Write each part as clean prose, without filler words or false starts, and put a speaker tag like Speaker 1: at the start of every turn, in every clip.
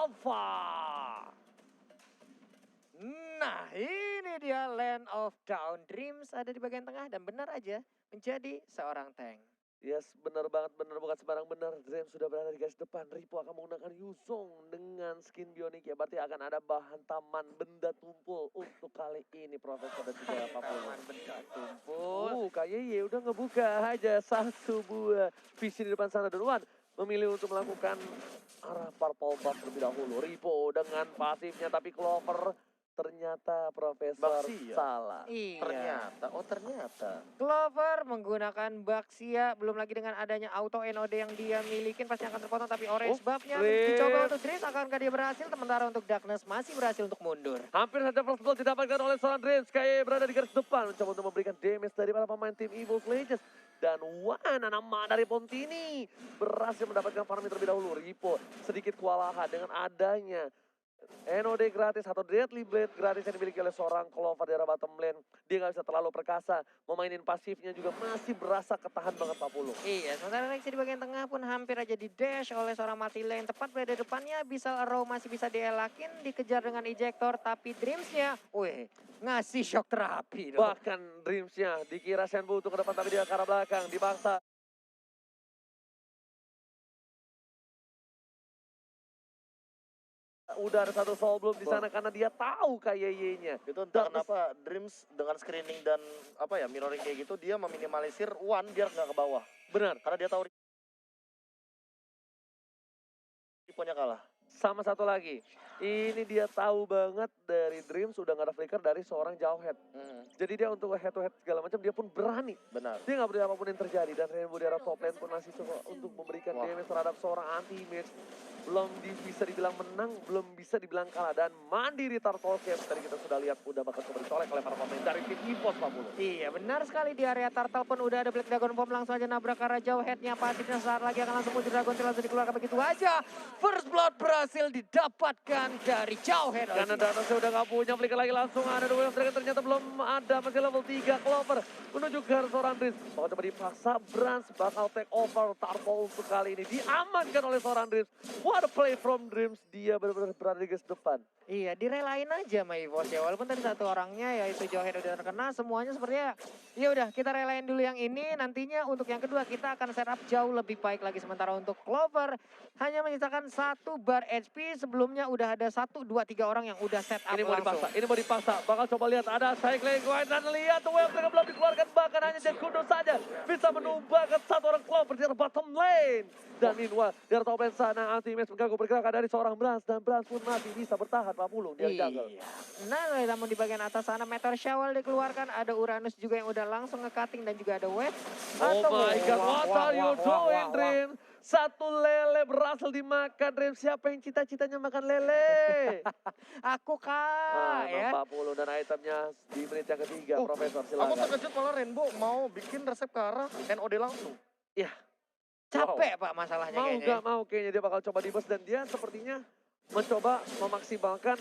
Speaker 1: Alpha.
Speaker 2: Nah, ini dia Land of Down Dreams ada di bagian tengah dan benar aja menjadi seorang tank.
Speaker 1: Yes, benar banget, benar bukan sembarang benar. Dream sudah berada di garis depan. Ripo akan menggunakan Yuzong dengan skin bionik ya. Berarti akan ada bahan taman benda tumpul untuk kali ini Profesor dan juga Pak Pulu.
Speaker 2: Taman benda tumpul.
Speaker 1: KYY udah ngebuka aja satu buah visi di depan sana. Dan Wan memilih untuk melakukan arah purple buff terlebih dahulu. Ripo dengan pasifnya tapi Clover ternyata Profesor
Speaker 3: Baxia.
Speaker 1: salah.
Speaker 2: Iya.
Speaker 3: Ternyata.
Speaker 2: Clover menggunakan Baxia, belum lagi dengan adanya auto NOD yang dia milikin pasti akan terpotong, tapi orange buffnya
Speaker 1: Dreams.
Speaker 2: dicoba untuk Dreams, akankah dia berhasil? Sementara untuk Darkness masih berhasil untuk mundur.
Speaker 1: Hampir saja first blood didapatkan oleh seorang Dreams. Kayak berada di garis depan. Mencoba untuk memberikan damage dari para pemain tim Evil Legends. Dan Wan, nama dari Pontini berhasil mendapatkan farming terlebih dahulu. Ripo sedikit kewalahan dengan adanya NOD gratis atau Deadly Blade gratis yang dimiliki oleh seorang Clover di arah bottom lane. Dia nggak bisa terlalu perkasa. Memainin pasifnya juga masih berasa ketahan banget 40.
Speaker 2: Iya, sementara Rexy di bagian tengah pun hampir aja di dash oleh seorang Martilla yang tepat berada di depannya. Bisa Arrow masih bisa dielakin, dikejar dengan ejector, tapi Dreamsnya, wih, ngasih shock terapi dong.
Speaker 1: Bahkan Dreamsnya dikira Shenbu untuk ke depan tapi dia ke arah belakang. Dipaksa. Udah ada satu soul belum di sana karena dia tahu KYY-nya.
Speaker 3: Itu entah kenapa Dreams dengan screening dan apa ya mirroring kayak gitu dia meminimalisir One biar nggak ke bawah.
Speaker 1: Benar.
Speaker 3: Karena dia tahu Riponya kalah.
Speaker 1: Sama satu lagi. Ini dia tahu banget dari Dreams sudah nggak ada flicker dari seorang Jauhead. Jadi dia untuk head to head segala macam dia pun berani.
Speaker 3: Benar.
Speaker 1: Dia nggak peduli apapun yang terjadi dan Rainbow di arah top lane pun masih coba untuk memberikan damage terhadap seorang anti-mage. Belum bisa dibilang menang, belum bisa dibilang kalah. Dan Mandiri Turtle Camp tadi kita sudah lihat udah bakal coba dicolek oleh para pemain dari tim EVOS Pak Bulu.
Speaker 2: Iya, benar sekali di area Turtle pun udah ada Black Dragon Bomb, langsung aja nabrak ke arah jauh, headnya pasifnya saat lagi akan langsung muncul Dragon Tail, langsung dikeluarkan begitu aja. First Blood berhasil didapatkan dari jauh head.
Speaker 1: Karena Danosnya udah nggak punya flicker lagi, langsung ada dua yang ternyata belum ada, masih level 3 Clover menuju ke seorang Dreams. Bakal coba dipaksa, Brans bakal take over Turtle untuk kali ini. Diamankan oleh seorang Dreams. What a play from Dreams, dia benar-benar berada di garis depan.
Speaker 2: Iya, direlain aja sama EVOS ya. Walaupun tadi satu orangnya yaitu Jauhead udah terkena, semuanya sepertinya ya udah kita relain dulu yang ini. Nantinya untuk yang kedua kita akan setup jauh lebih baik lagi. Sementara untuk Clover hanya menyisakan 1 bar HP. Sebelumnya udah ada 1, 2, 3 orang yang udah set up
Speaker 1: Ini mau
Speaker 2: langsung.
Speaker 1: dipaksa, ini mau dipaksa. Bakal coba lihat ada cycling wide dan lihat wave belum dikeluarkan. Bahkan hanya Jack Kudo saja bisa menumbangkan satu orang Clover di bottom lane. Dan Minwa dari top lane sana anti-match mengganggu pergerakan dari seorang Brans. Dan Brans pun masih bisa bertahan 40 di jungle.
Speaker 2: Iya. Nah, namun di bagian atas sana Meteor Shower dikeluarkan. Ada Uranus juga yang udah langsung nge-cutting dan juga ada Wave.
Speaker 1: Oh my god, what are you doing Dream? Satu lele berhasil dimakan Dream. Siapa yang cita-citanya makan lele?
Speaker 2: Aku kak ya.
Speaker 1: 40 dan itemnya di menit yang ketiga. Profesor
Speaker 3: Aku
Speaker 1: silakan.
Speaker 3: terkejut malah Rainbow mau bikin resep ke arah NOD langsung.
Speaker 1: Ya,
Speaker 2: Capek Pak masalahnya
Speaker 1: mau
Speaker 2: kayaknya.
Speaker 1: nggak mau kayaknya dia bakal coba di bus dan dia sepertinya mencoba memaksimalkan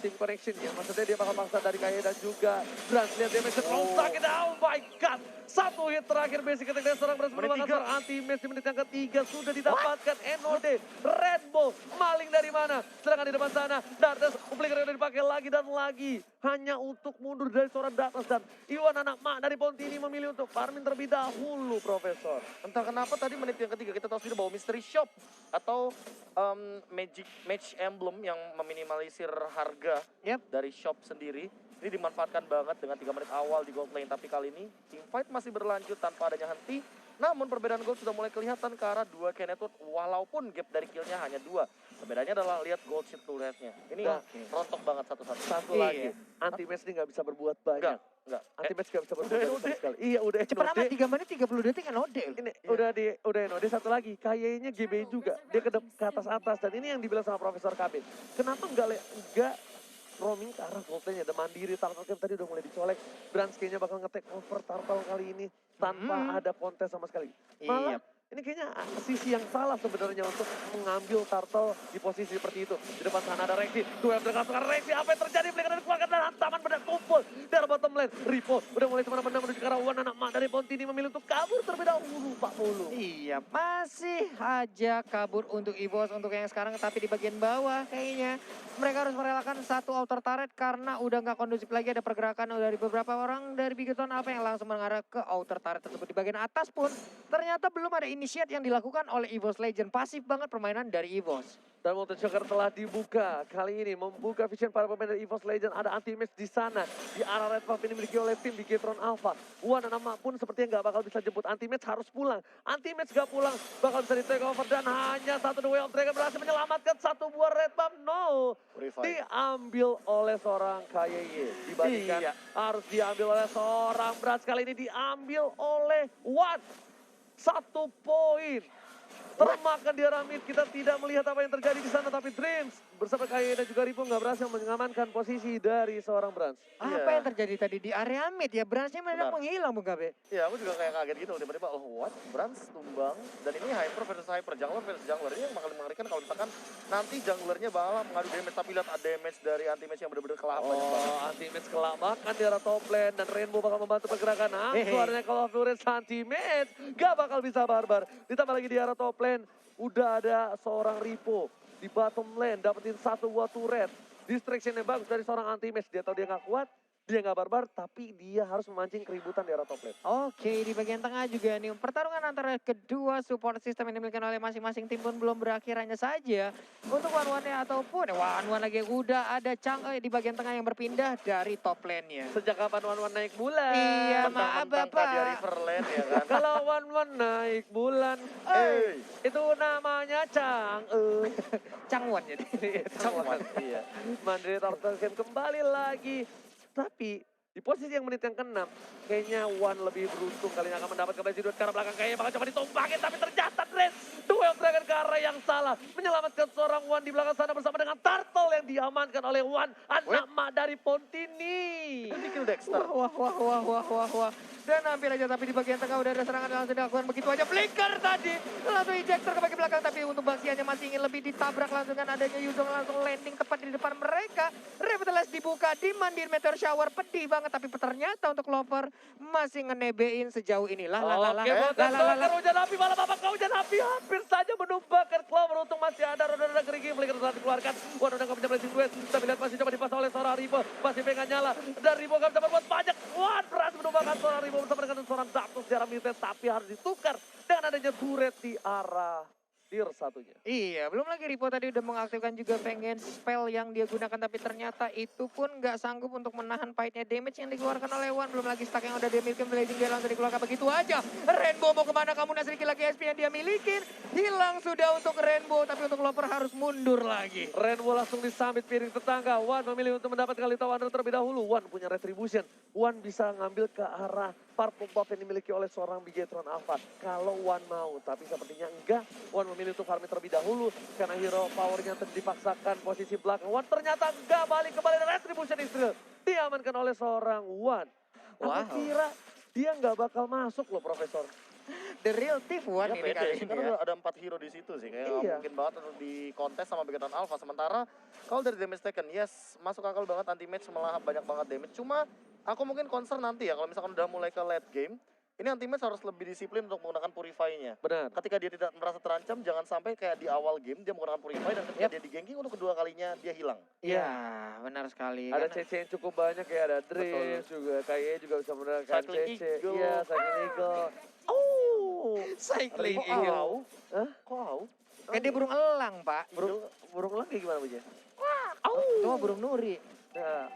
Speaker 1: team connection ya. Maksudnya dia bakal paksa dari Kaya dan juga Brans. Lihat damage oh my god. Satu hit terakhir basic ketika seorang Brans merupakan seorang anti-match di menit yang ketiga. Sudah didapatkan NOD. Red Bull maling dari mana? Sedangkan di depan sana Darkness flicker yang dipakai lagi dan lagi. Hanya untuk mundur dari seorang Darkness dan Iwan anak mak dari Pontini memilih untuk farming terlebih dahulu Profesor.
Speaker 3: Entah kenapa tadi menit yang ketiga kita tahu sudah bawa Mystery Shop atau Match Emblem yang meminimalisir harga dari shop sendiri. Ini dimanfaatkan banget dengan 3 menit awal di gold lane. Tapi kali ini teamfight masih berlanjut tanpa adanya henti. Namun perbedaan gold sudah mulai kelihatan ke arah 2 Kenetwood. Walaupun gap dari killnya hanya 2. Perbedaannya adalah lihat gold shield turretnya. Ini rontok banget satu-satu.
Speaker 1: Satu lagi, anti-match ini nggak bisa berbuat banyak.
Speaker 3: Enggak.
Speaker 1: Anti-match nggak bisa berbuat banyak sama sekali. Iya udah
Speaker 2: Cepat amat
Speaker 1: NOD.
Speaker 2: 3 menit 30 detik kan Ode.
Speaker 1: Ini udah NOD satu lagi. Kayaknya GB juga. Dia ke atas-atas. Dan ini yang dibilang sama Profesor Kabin. Kenapa enggak roaming ke arah voltanya? Ada Mandiri, Turtle Camp tadi udah mulai dicolek. Brans kayaknya bakal nge-take over Turtle kali ini. Tanpa ada kontes sama sekali. Malah ini kayaknya sisi yang salah sebenarnya untuk mengambil turtle di posisi seperti itu. Di depan sana ada Rexy, duel dengan Rexy, apa yang terjadi? Flicker dari keluarga dan hantaman benar kumpul dari bottom lane. Ripo udah mulai semena-mena menuju ke arah Wan, anak mak dari Pontini memilih untuk kabur terlebih dahulu, Pak Mulu.
Speaker 2: Iya, masih aja kabur untuk EVOS untuk yang sekarang, tapi di bagian bawah kayaknya mereka harus merelakan satu outer turret karena udah nggak kondusif lagi. Ada pergerakan dari beberapa orang dari Bigoton Alpha yang langsung mengarah ke outer turret tersebut. Di bagian atas pun ternyata belum ada initiate yang dilakukan oleh EVOS Legend. Pasif banget permainan dari EVOS.
Speaker 1: Dan Molten Shocker telah dibuka. Kali ini membuka vision para pemain dari EVOS Legend. Ada anti-match di sana. Di arah red buff ini dimiliki oleh tim Bigetron Alpha. Wan nama pun sepertinya nggak bakal bisa jemput. Anti-match harus pulang. Anti-match nggak pulang. Bakal bisa di take over. Dan hanya satu The Way of Dragon berhasil menyelamatkan satu buah red buff. No. Diambil oleh seorang KYY. Dibandingkan harus diambil oleh seorang Brats. Kali ini diambil oleh Wan. 1 poin. Termakan di arah mid, kita tidak melihat apa yang terjadi di sana, tapi Dreams bersama KYY dan juga Ripo nggak berhasil mengamankan posisi dari seorang Brans.
Speaker 2: Apa yang terjadi tadi di area mid ya? Bransnya mendadak menghilang, Bung Gabe.
Speaker 3: Iya, aku juga kayak kaget gitu tiba-tiba, oh what? Brans tumbang, dan ini Hyper versus Hyper, Jungler versus Jungler. Ini yang bakal mengerikan kalau misalkan nanti Junglernya bakal mengadu damage, tapi lihat ada damage dari anti-match yang benar-benar kelapakan.
Speaker 1: Oh, anti-match kelabakan di arah top lane, dan Rainbow bakal membantu pergerakan. Suaranya Call of Duty anti-match, gak bakal bisa barbar. Ditambah lagi di arah top lane, udah ada seorang Ripo di bottom lane, dapetin satu buah turret. Distraction yang bagus dari seorang anti-match, dia tahu dia gak kuat. Dia nggak barbar, tapi dia harus memancing keributan di arah top lane.
Speaker 2: Oke, di bagian tengah juga nih pertarungan antara kedua support system yang dimiliki oleh masing-masing tim pun belum berakhir. Hanya saja untuk one-one-nya ataupun one-one lagi udah ada Chang'e di bagian tengah yang berpindah dari top lane-nya.
Speaker 1: Sejak kapan one-one naik bulan?
Speaker 2: Iya, maaf Bapak.
Speaker 3: Dia river lane ya kan.
Speaker 1: Kalau one-one naik bulan, itu namanya Chang'e.
Speaker 2: Changwon jadi.
Speaker 1: Chang'e. Iya. Mandiri Turtle Game kembali lagi. Tapi di posisi yang menit yang ke-6, kayaknya Wan lebih beruntung kali ini akan mendapat kembali duet ke arah belakang. Kayaknya bakal coba ditumpahin, tapi ternyata Dres duel Dragon ke arah yang salah. Menyelamatkan seorang Wan di belakang sana bersama dengan Turtle yang diamankan oleh Wan. Anak mak dari Pontini.
Speaker 3: Ini kill Dexter.
Speaker 2: Wah. Dan hampir aja, tapi di bagian tengah udah ada serangan yang langsung dilakukan begitu aja. Flicker tadi langsung ejector ke bagian belakang, tapi untuk Baxiannya masih ingin lebih ditabrak langsung dengan adanya Yuzong langsung landing tepat di depan mereka. Revitalize dibuka, dimandiin Meteor Shower, pedih banget, tapi ternyata untuk Clover masih ngenebein sejauh ini.
Speaker 1: Oke, hujan api, malah babak hujan api hampir saja menumbangkan Clover. Untung masih ada roda-roda gerigi, Flicker telah dikeluarkan. Wan udah gak bisa blessing duet, tapi lihat masih coba dipasang oleh seorang Ripo. Masih pengen nyala, dan Ripo gak bisa berbuat banyak. Wan berhasil menumbangkan seorang Ripo bersama dengan seorang Zapdos secara militer, tapi harus ditukar dengan adanya turret di arah tier satunya.
Speaker 2: Iya, belum lagi Ripo tadi udah mengaktifkan juga pengen spell yang dia gunakan, tapi ternyata itu pun nggak sanggup untuk menahan fight-nya. Damage yang dikeluarkan oleh Wan, belum lagi stack yang udah dia miliki, Blazing dia langsung dikeluarkan begitu aja. Rainbow mau kemana kamu, nah sedikit lagi SP yang dia milikin. Hilang sudah untuk Rainbow, tapi untuk Loper harus mundur lagi.
Speaker 1: Rainbow langsung disambit piring tetangga. Wan memilih untuk mendapatkan Lita Wanderer terlebih dahulu. Wan punya retribution. Wan bisa ngambil ke arah purple buff yang dimiliki oleh seorang Bigetron Alpha. Kalau Wan mau, tapi sepertinya enggak. Wan memilih untuk farming terlebih dahulu karena hero powernya dipaksakan posisi belakang. Wan ternyata enggak, balik kembali dan retribution Israel diamankan oleh seorang Wan. Aku kira dia enggak bakal masuk loh, Profesor.
Speaker 2: The real thief Wan
Speaker 3: Ya,
Speaker 2: ini
Speaker 3: pede
Speaker 2: kali
Speaker 3: sih,
Speaker 2: ini
Speaker 3: karena
Speaker 2: ya.
Speaker 3: ada 4 hero di situ sih. Kayak nggak mungkin banget untuk di kontes sama Bigetron Alpha. Sementara kalau dari damage taken, yes, masuk akal banget anti-match, malah banyak banget damage. Cuma aku mungkin concern nanti ya kalau misalkan udah mulai ke late game, ini anti-match harus lebih disiplin untuk menggunakan Purify-nya.
Speaker 1: Benar.
Speaker 3: Ketika dia tidak merasa terancam, jangan sampai kayak di awal game dia menggunakan Purify dan ketika dia di-ganking untuk kedua kalinya dia hilang.
Speaker 2: Iya, benar sekali.
Speaker 1: Ada
Speaker 2: Karena-
Speaker 1: CC yang cukup banyak ya, ada Dreams juga, KYE juga bisa menggunakan
Speaker 3: Cycling
Speaker 1: CC.
Speaker 3: Eagle.
Speaker 1: Iya, Cycling Eagle.
Speaker 2: Cycling
Speaker 3: Kok
Speaker 2: Eagle.
Speaker 3: au?
Speaker 1: Hah?
Speaker 3: Kok au?
Speaker 2: Kan dia burung elang, Pak.
Speaker 1: Burung lagi gimana Bu?
Speaker 2: Itu mah burung nuri.
Speaker 1: Nah,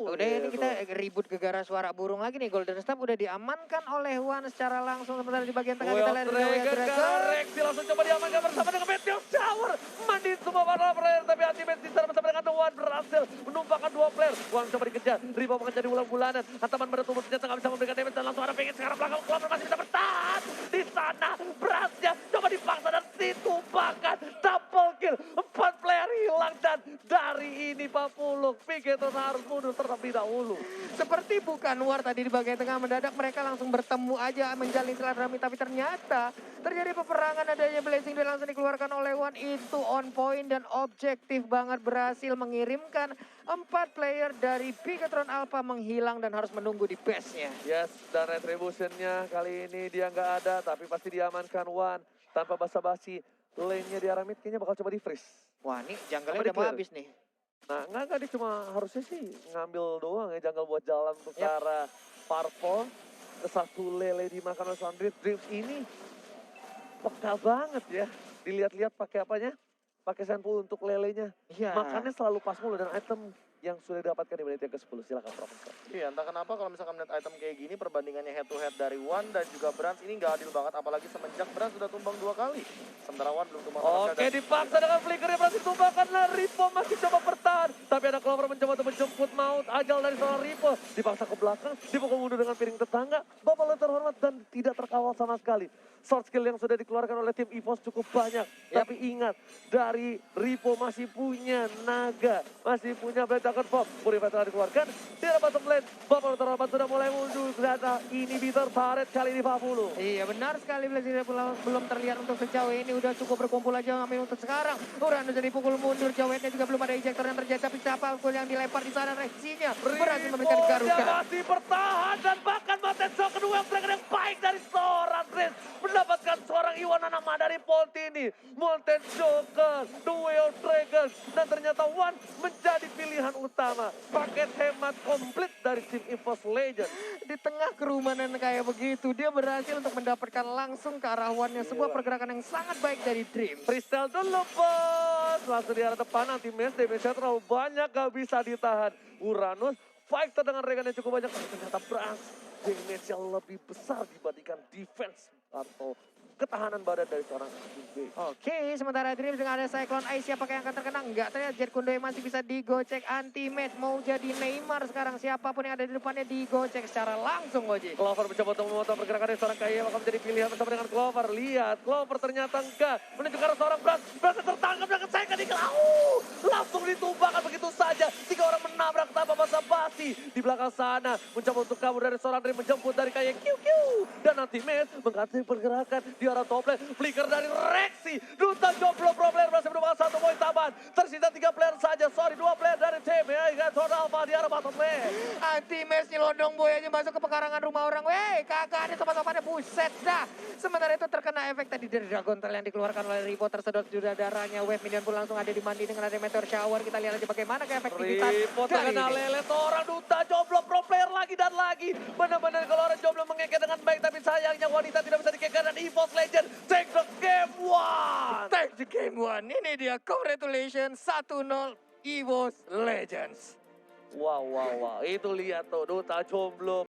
Speaker 2: Udah ini kita ribut gegara suara burung lagi nih. Golden Staff udah diamankan oleh Wan secara langsung. Sementara di bagian tengah kita lihat ada
Speaker 1: Dragon
Speaker 2: Dragon.
Speaker 1: Rexy langsung coba diamankan bersama dengan Meteor Shower. Mandiin semua para player, tapi anti-match di sana bersama dengan Wan berhasil menumpahkan 2 player. Wan coba dikejar, Ripo mengejar di bulan-bulanan. Hantaman pada tubuh ternyata nggak bisa memberikan damage dan langsung ada pengen sekarang belakang Clover masih bisa bertahan. Di sana berasnya coba dipaksa dan ditumpahkan double kill. 4 player hilang. hilang dan dari ini Pak Puluk, Pigetron harus mundur terlebih dahulu.
Speaker 2: Seperti bukan war tadi di bagian tengah mendadak mereka langsung bertemu aja menjalin silaturahmi, tapi ternyata terjadi peperangan, adanya blessing dan langsung dikeluarkan oleh Wan. Itu on point dan objektif banget, berhasil mengirimkan 4 player dari Bigetron Alpha menghilang dan harus menunggu di base-nya.
Speaker 1: Yes, dan retribution-nya kali ini dia nggak ada, tapi pasti diamankan Wan. Tanpa basa-basi, lane-nya di arah mid kayaknya bakal coba di-freeze.
Speaker 2: Wah, ini jungle-nya
Speaker 1: Apa
Speaker 2: udah mau
Speaker 1: di-clear?
Speaker 2: habis nih.
Speaker 1: Nah, enggak dia cuma harusnya sih ngambil doang ya jungle buat jalan untuk ke arah Purple. Satu lele dimakan oleh Sandrit. Dreams ini peka banget ya. Dilihat-lihat pakai apanya? Pakai Senpu untuk lelenya.
Speaker 2: Iya.
Speaker 1: Makannya selalu pas mulu dan item yang sudah didapatkan di menit yang ke-10. Silakan Profesor.
Speaker 3: Iya, entah kenapa kalau misalkan melihat item kayak gini perbandingannya head to head dari Wan dan juga Brans ini nggak adil banget, apalagi semenjak Brans sudah tumbang 2 kali. Sementara Wan belum tumbang sama
Speaker 1: Oke, dipaksa dengan flickernya berhasil tumbangkan. Nah, Ripo masih coba bertahan. Tapi ada Clover mencoba untuk menjemput maut. Ajal dari seorang Ripo. Dipaksa ke belakang, dipukul mundur dengan piring tetangga. Bapak lo terhormat dan tidak terkawal sama sekali. Short skill yang sudah dikeluarkan oleh tim EVOS cukup banyak. Tapi ingat, dari Ripo masih punya naga. Masih punya Blade Dragon Pop. Purify telah dikeluarkan. Di arah bottom lane, Bapak lo terhormat sudah mulai mundur. Ternyata ini Bitter Turret kali ini 40.
Speaker 2: Iya benar sekali, Blazing belum terlihat untuk sejauh ini, udah cukup berkumpul aja ngambil untuk sekarang. Uranus jadi pukul mundur, Jawetnya juga belum ada ejector yang terjadi, tapi siapa pun yang dilempar di sana reaksinya berhasil memberikan
Speaker 1: Dia
Speaker 2: garuda.
Speaker 1: masih bertahan dan bahkan Maten Shock kedua yang baik dari seorang Chris. Mendapatkan seorang Iwan Anama dari Poltini. Molten Joker, Duel Dragon. Dan ternyata Wan menjadi pilihan utama. Paket hemat komplit dari tim EVOS Legends.
Speaker 2: Di tengah kerumanan kayak begitu, dia berhasil untuk mendapatkan langsung ke arah Wan-nya sebuah pergerakan yang sangat baik dari Dream.
Speaker 1: Freestyle dulu bos. Langsung di arah depan nanti Mes. Damage-nya terlalu banyak gak bisa ditahan. Uranus fighter dengan regan yang cukup banyak. Tapi ternyata Brans damage-nya lebih besar dibandingkan defense atau ketahanan badan dari seorang B.
Speaker 2: Oke, sementara Dream dengan ada Cyclone Ice, siapakah yang akan terkena? Enggak, ternyata Jet Kundoy masih bisa digocek anti-match. Mau jadi Neymar sekarang, siapapun yang ada di depannya digocek secara langsung, Oji.
Speaker 1: Clover mencoba untuk memotong pergerakan dari seorang Kaya, maka menjadi pilihan bersama dengan Clover. Lihat, Clover ternyata enggak. Menuju ke arah seorang Brans. Brans tertangkap dengan Cyclone di langsung ditumbangkan begitu saja. 3 orang menabrak tanpa basa-basi. Di belakang sana, mencoba untuk kabur dari seorang Dream, menjemput dari Kaya. Dan nanti Mes mengganti pergerakan di arah top lane. Flicker dari Rexy. Duta Jomblo Pro Player berhasil menemukan 1 poin tambahan. Tersisa 3 player saja. 2 player dari tim. Ya, Alpha di arah bottom lane.
Speaker 2: Anti-match nyelondong boy aja masuk ke pekarangan rumah orang. Wey, kakak ada sobat-sobatnya, buset dah. Sementara itu terkena efek tadi dari Dragon Tail yang dikeluarkan oleh Ripo, tersedot juga darahnya. Wave minion pun langsung ada dimandi dengan ada Meteor Shower. Kita lihat aja bagaimana keefektivitas
Speaker 1: Ripo
Speaker 2: kali
Speaker 1: terkena
Speaker 2: ini.
Speaker 1: lelet orang Duta Jomblo Pro Player lagi dan lagi. Benar-benar kalau orang Jomblo mengekek dengan baik, tapi sayangnya wanita tidak bisa dikekek dan EVOS Legend take the game one.
Speaker 2: Take the game one. Ini dia, congratulations 1-0 EVOS Legends.
Speaker 1: Wow. Itu lihat tuh Duta Jomblo